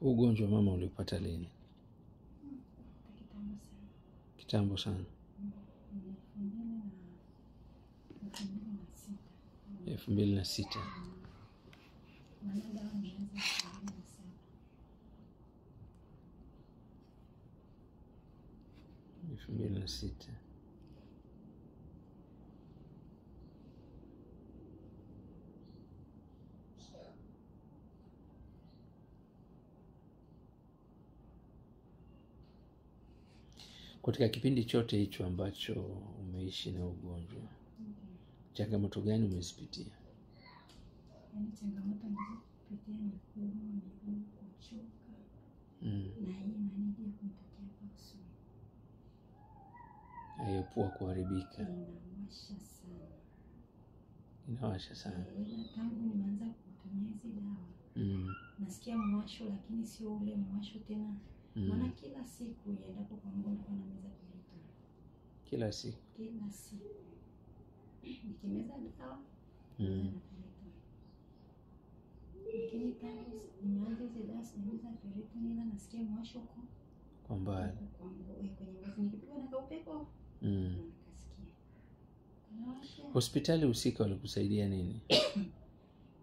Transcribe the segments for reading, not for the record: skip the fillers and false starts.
Ugonjwa mama ulipata lini? Kitambo sana. 2006. 2006. Katika kipindi chote hicho ambacho umeishi na ugonjwa, changamoto gani umezipitia? Changamoto nilizopitia ni kuchoka. Na hii inanijia kunitokea kwa usoni. Pua kuharibika. Inawasha sana. Inawasha sana. Tangu nimeanza kutumia hizi dawa. Nasikia mwasho lakini sio ule mwasho tena. Maana kila siku niendapo kwa mgonjwa nilikuwa nameza Piriton. Kila siku. Kila siku. Nikimeza dawa. Lakini tangu nimeanza hizi dawa nimeza Piriton ila nasikia mwasho kwa mbali. Kwenye ngozi nikipigwa na kaupepo. Nikasikia. Hospitali husika walikusaidia nini?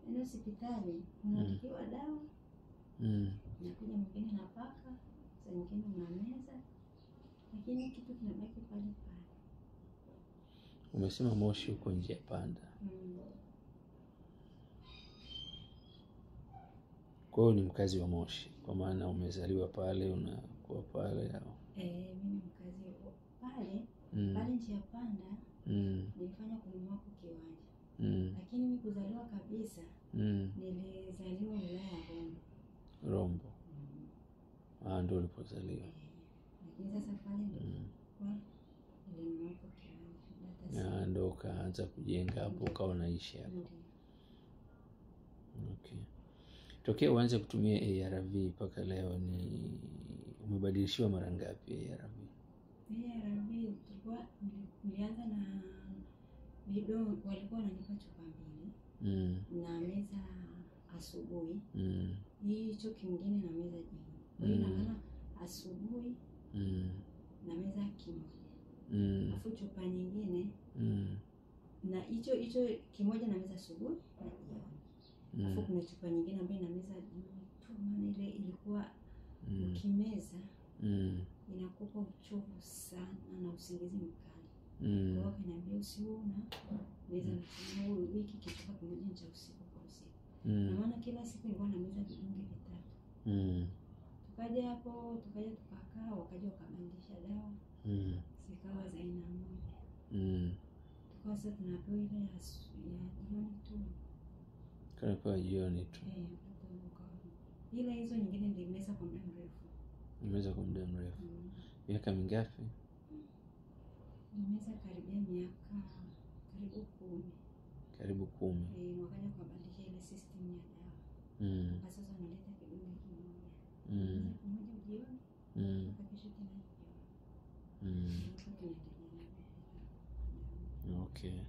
Ndio hospitali unatibiwa dawa. Nakuja mwingine napaka, saa nyingine unameza. Lakini kitu kinabaki pale pale. Umesema Moshi uko njia panda. Kwa hiyo ni mkazi wa Moshi, kwa maana umezaliwa pale, unakuwa pale au? Mimi mkazi wa pale, pale njia panda. Nilifanya kununua kwa kiwanja. Lakini mimi kuzaliwa kabisa, nilizaliwa wilaya ya Rombo. Rombo. Ndio ulipozaliwa. Lakini sasa pale nilinunua kwa kiwanja. Ndio ukaanza kujenga hapo, ukawa unaishi hapo. Okay. Tokea uanze kutumia ARV mpaka leo umebadilishiwa mara ngapi ARV? ARV nilianza na vidonge, walikuwa wananipa chupa 2. Na meza asubuhi. Hicho kingine na meza jioni. Ina maana asubuhi na meza kimoja. Afu chupa nyingine na hicho kimoja na meza asubuhi na jioni. Afu kuna chupa nyingine ambayo na meza jioni tu, maana ile ilikuwa ukimeza inakupa uchovu sana na usingizi mkali. Kwa hiyo kaniambia usiona meza mchana wiki kichukua kimoja cha usiku kwa usiku. Na maana kila siku nilikuwa na meza vidonge 3. Tukaja hapo, tukakaa, wakaja wakabadilisha dawa. Zikawa za aina moja. Tukawa sasa tunapewa ile ya jioni tu. Kwa jioni tu. Ila hizo nyingine nilimeza kwa muda mrefu. Nimeza kwa muda mrefu. Miaka mingapi? Nimeza karibia miaka karibu 10. Wakaja kubadilisha ile system ya dawa. Sasa wanaleta kidonge kimoja. Kimoja jioni. Kesho tena jioni. Okay.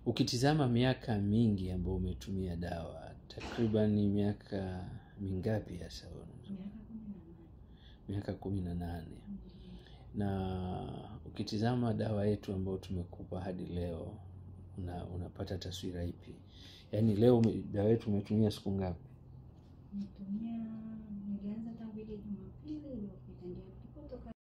Ukitizama miaka mingi ambayo umetumia dawa, takriban miaka mingapi hasa? Miaka 18. Na ukitizama dawa yetu ambayo tumekupa hadi leo, unapata taswira ipi? Yaani leo dawa yetu umetumia siku ngapi? Nilianza tangu ile Jumapili iliyopita ndio